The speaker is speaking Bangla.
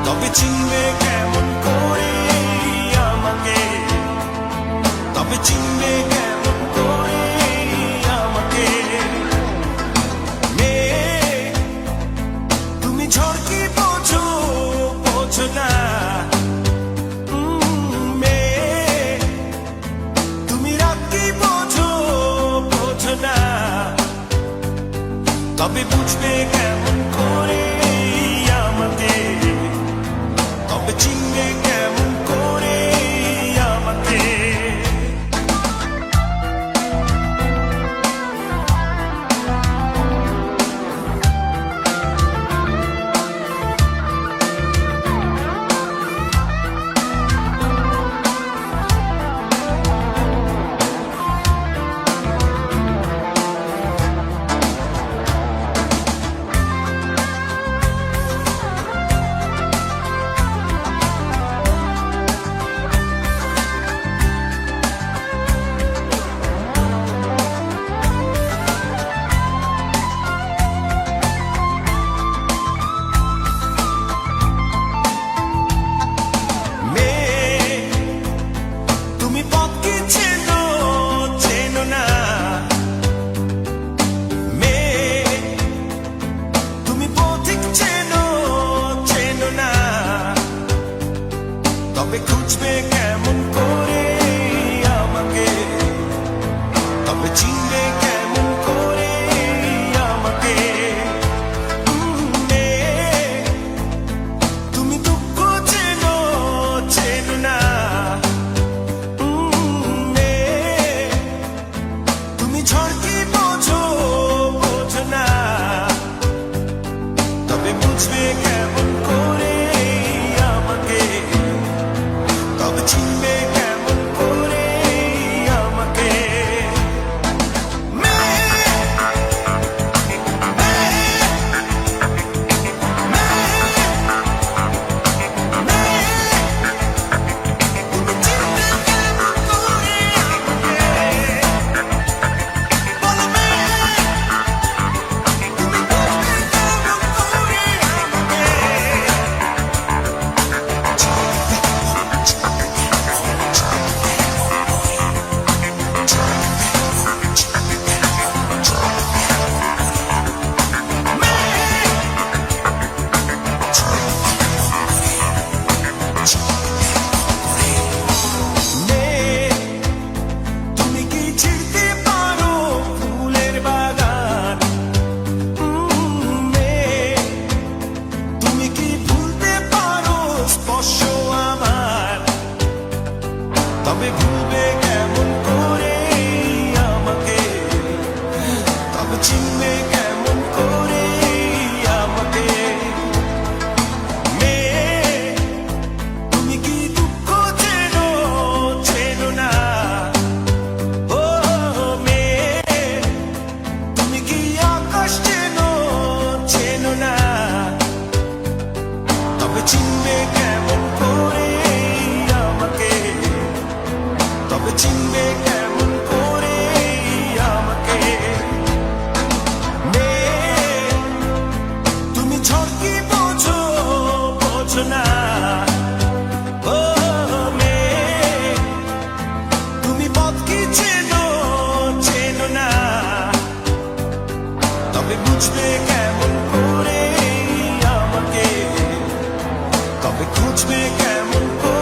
তবে চিনবে কেমন করে আমাকে, তবে চিনবে কেমন করে আমাকে। মেয়ে তুমি ঝড় কি বোঝো, বোঝো না। মেয়ে তুমি রাত কি বোঝো, বোঝো না। তবে বুঝবে কেমন করে আমাকে, তবে চিনবে কেমন করে আমাকে। তবে খুঁজবে কেমন করে আমাকে, তবে চিনবে কেমন করে আমাকে। তুমি দুঃখ চেনো, চেনো না। তুমি ঝড় কি বোঝো, বোঝো না। তবে বুঝবে কেমন করে আমাকে, তবে চিনবে কেমন করে আমাকে। তবে ভুলবে কেমন করে আমাকে, তবে চিনবে কেমন করে আমাকে। মেয়ে তুমি কি দুঃখ চেনো, চেনো না। ও মেয়ে তুমি কি আকাশ চেনো, চেনো না। তবে চিনবে কেমন করে আমাকে, তবে চিনবে কেমন করে আমাকে। মেয়ে তুমি ঝড় কি বোঝো, বোঝো না। ও মেয়ে তুমি পথ কি চেনো, চেনো না। তবে বুঝবে কেমন করে আমাকে, তবে খুঁজবে কেমন করে